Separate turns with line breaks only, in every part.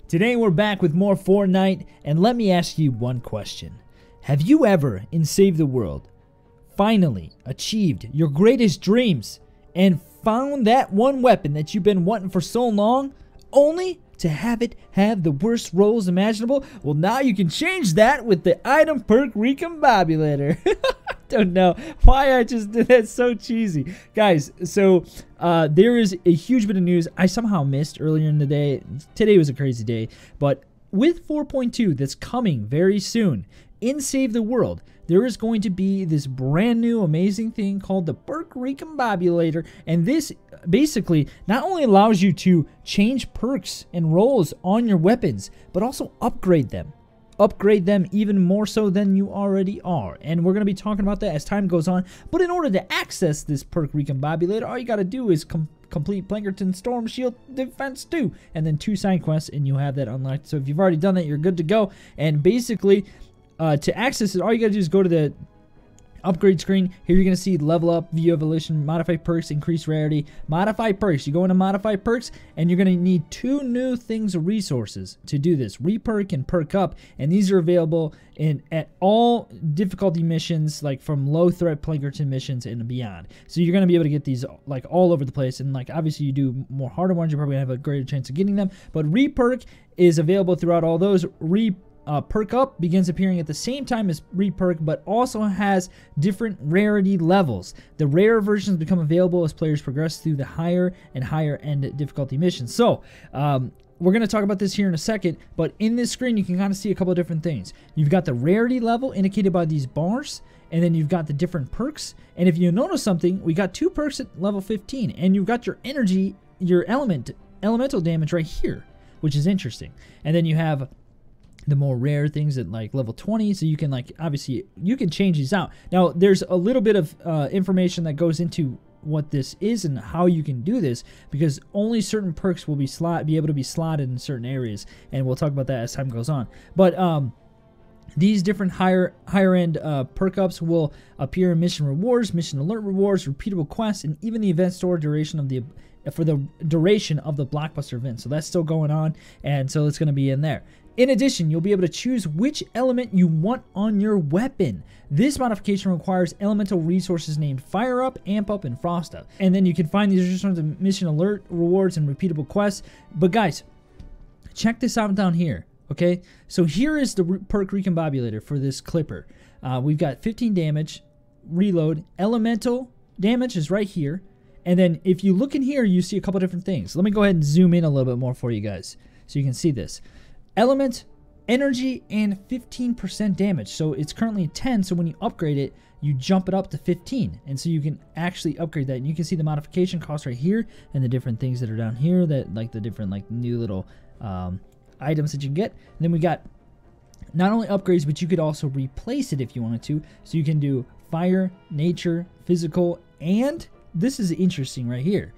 Today we're back with more Fortnite, and let me ask you one question. Have you ever, in Save the World, finally achieved your greatest dreams and found that one weapon that you've been wanting for so long, only to have it have the worst rolls imaginable? Well, now you can change that with the item Perk Recombobulator. Don't know why I just did that. So cheesy, guys. So there is a huge bit of news I somehow missed earlier in the day. Today was a crazy day, but with 4.2 that's coming very soon in Save the World, there is going to be this brand new amazing thing called the Perk Recombobulator, and this basically not only allows you to change perks and rolls on your weapons, but also upgrade them. Upgrade them even more so than you already are. And we're going to be talking about that as time goes on. But in order to access this Perk Recombobulator, all you got to do is complete Plankerton Storm Shield Defense 2. And then 2 side quests, and you have that unlocked. So if you've already done that, you're good to go. And basically, to access it, all you got to do is go to the upgrade screen. Here you're going to see level up, view evolution, modify perks, increase rarity, modify perks. You go into modify perks, and you're going to need 2 new things of resources to do this: re-perk and perk-up. And these are available at all difficulty missions, like from low threat Plankerton missions and beyond. So you're going to be able to get these like all over the place. And like obviously you do more harder ones, you're probably going to have a greater chance of getting them. But re-perk is available throughout all those. Perk-up begins appearing at the same time as re-perk, but also has different rarity levels. The rare versions become available as players progress through the higher and higher end difficulty missions. So, we're going to talk about this here in a second, but in this screen you can kind of see a couple of different things. You've got the rarity level indicated by these bars, and then you've got the different perks. And if you notice something, we got 2 perks at level 15, and you've got your energy, your elemental damage right here, which is interesting. And then you have the more rare things at like level 20, so you can like obviously you can change these out. Now there's a little bit of information that goes into what this is and how you can do this, because only certain perks will be able to be slotted in certain areas, and we'll talk about that as time goes on. But these different higher end perk-ups will appear in mission rewards, mission alert rewards, repeatable quests, and even the event store duration of for the duration of the blockbuster event. So that's still going on, and so it's going to be in there. In addition, you'll be able to choose which element you want on your weapon. This modification requires elemental resources named Fire Up, Amp Up, and Frost Up. And then you can find these resources in mission alert, rewards, and repeatable quests. But guys, check this out down here, okay? So here is the Perk Recombobulator for this clipper. We've got 15 damage, reload, elemental damage is right here. And then if you look in here, you see a couple different things. Let me go ahead and zoom in a little bit more for you guys so you can see this. Element, energy, and 15% damage. So it's currently 10, so when you upgrade it, you jump it up to 15. And so you can actually upgrade that. And you can see the modification cost right here and the different things that are down here, that like the different like new little items that you get. And then we got not only upgrades, but you could also replace it if you wanted to. So you can do fire, nature, physical, and this is interesting right here,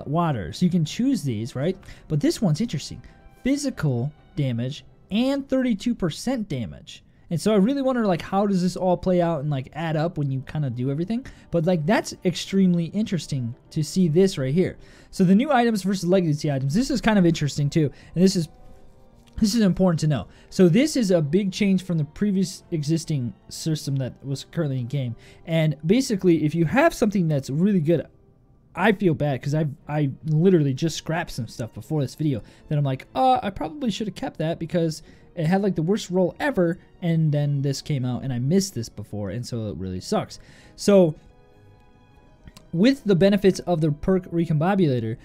water. So you can choose these, right? But this one's interesting. Physical damage and 32% damage. And so I really wonder like how does this all play out and like add up when you kind of do everything. But like that's extremely interesting to see this right here. So the new items versus legacy items, this is kind of interesting too, and this is important to know. So this is a big change from the previous existing system that was currently in game. And basically if you have something that's really good, I feel bad because I literally just scrapped some stuff before this video that I'm like, I probably should have kept that because it had like the worst roll ever, and then this came out and I missed this before, and so it really sucks. So with the benefits of the Perk Recombobulator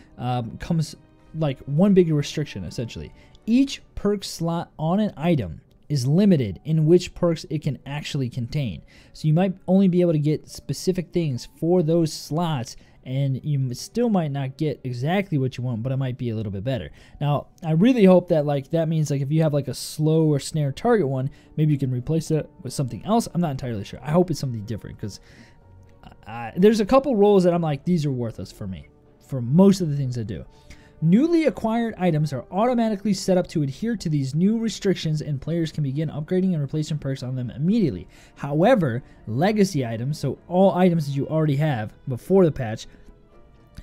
comes like one big restriction essentially. Each perk slot on an item is limited in which perks it can actually contain. So you might only be able to get specific things for those slots, and you still might not get exactly what you want, but it might be a little bit better. Now, I really hope that like that means like if you have like a slow or snare target one, maybe you can replace it with something else. I'm not entirely sure. I hope it's something different, because there's a couple rolls that I'm like, these are worthless for me, for most of the things I do. Newly acquired items are automatically set up to adhere to these new restrictions, and players can begin upgrading and replacing perks on them immediately. However, legacy items, so all items that you already have before the patch,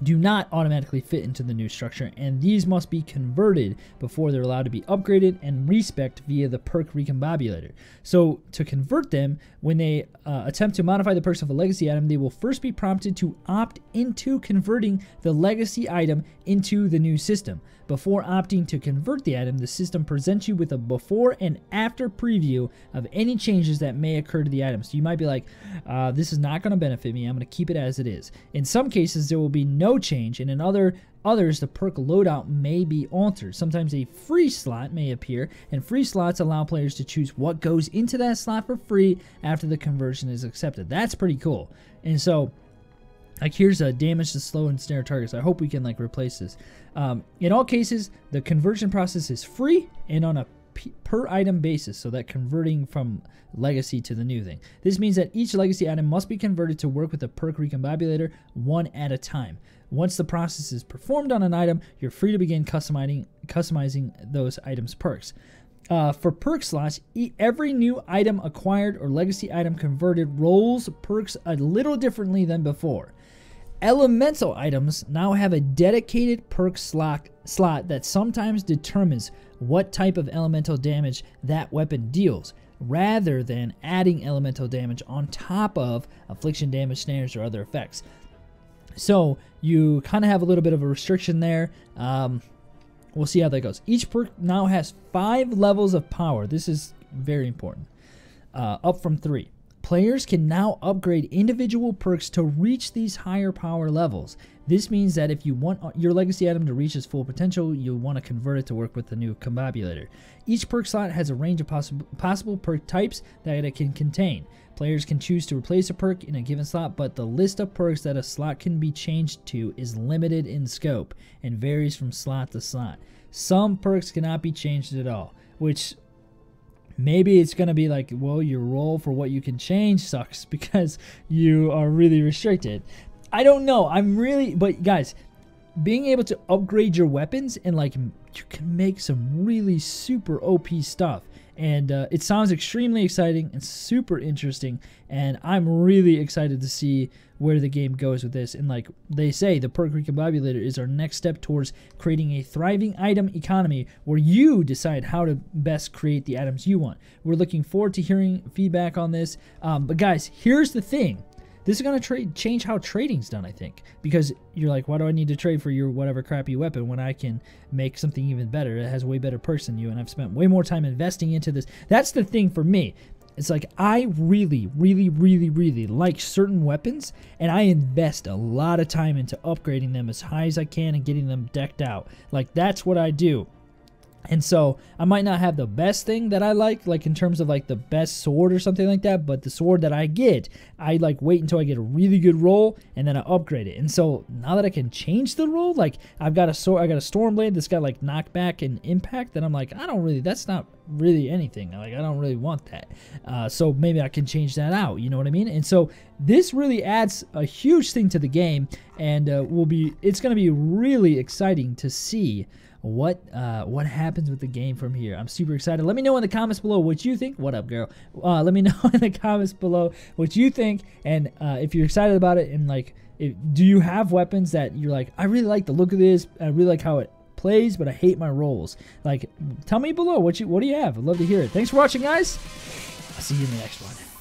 do not automatically fit into the new structure, and these must be converted before they're allowed to be upgraded and respec'd via the Perk Recombobulator. So to convert them, when they attempt to modify the perks of a legacy item, they will first be prompted to opt into converting the legacy item into the new system. Before opting to convert the item, the system presents you with a before and after preview of any changes that may occur to the item. So you might be like, this is not going to benefit me. I'm going to keep it as it is. In some cases, there will be no change, and in others, the perk loadout may be altered. Sometimes a free slot may appear, and free slots allow players to choose what goes into that slot for free after the conversion is accepted. That's pretty cool. And so, like, here's a damage to slow and snare targets. I hope we can like replace this. In all cases, the conversion process is free and on a per item basis, so that converting from legacy to the new thing. This means that each legacy item must be converted to work with the Perk Recombobulator one at a time. Once the process is performed on an item, you're free to begin customizing those items' perks. For perk slots, every new item acquired or legacy item converted rolls perks a little differently than before. Elemental items now have a dedicated perk slot that sometimes determines what type of elemental damage that weapon deals, rather than adding elemental damage on top of affliction damage, snares, or other effects. So you kind of have a little bit of a restriction there. We'll see how that goes. Each perk now has 5 levels of power. This is very important. Up from 3. Players can now upgrade individual perks to reach these higher power levels. This means that if you want your legacy item to reach its full potential, you'll want to convert it to work with the new Recombobulator. Each perk slot has a range of possible perk types that it can contain. Players can choose to replace a perk in a given slot, but the list of perks that a slot can be changed to is limited in scope and varies from slot to slot. Some perks cannot be changed at all, which maybe it's going to be like, well, your roll for what you can change sucks because you are really restricted. I don't know. But guys, being able to upgrade your weapons and like you can make some really super OP stuff. And it sounds extremely exciting and super interesting, and I'm really excited to see where the game goes with this. And like they say, the Perk Recombobulator is our next step towards creating a thriving item economy where you decide how to best create the items you want. We're looking forward to hearing feedback on this. But guys, here's the thing. This is going to change how trading's done, I think. Because you're like, why do I need to trade for your whatever crappy weapon when I can make something even better? It has way better perks than you, and I've spent way more time investing into this. That's the thing for me. It's like I really like certain weapons, and I invest a lot of time into upgrading them as high as I can and getting them decked out. Like, that's what I do. And so I might not have the best thing that I like in terms of like the best sword or something like that, but the sword that I get, I like wait until I get a really good roll and then I upgrade it. And so now that I can change the roll, like I got a Stormblade that's got like knockback and impact, then I'm like, that's not really anything. Like, I don't really want that. So maybe I can change that out, you know what I mean? And so this really adds a huge thing to the game, and it's going to be really exciting to see what happens with the game from here. I'm super excited. Let me know in the comments below what you think. What up, girl? Let me know in the comments below what you think, and if you're excited about it, and like, do you have weapons that you're like, I really like the look of this, I really like how it plays, but I hate my rolls? Like, tell me below what do you have. I'd love to hear it. Thanks for watching, guys. I'll see you in the next one.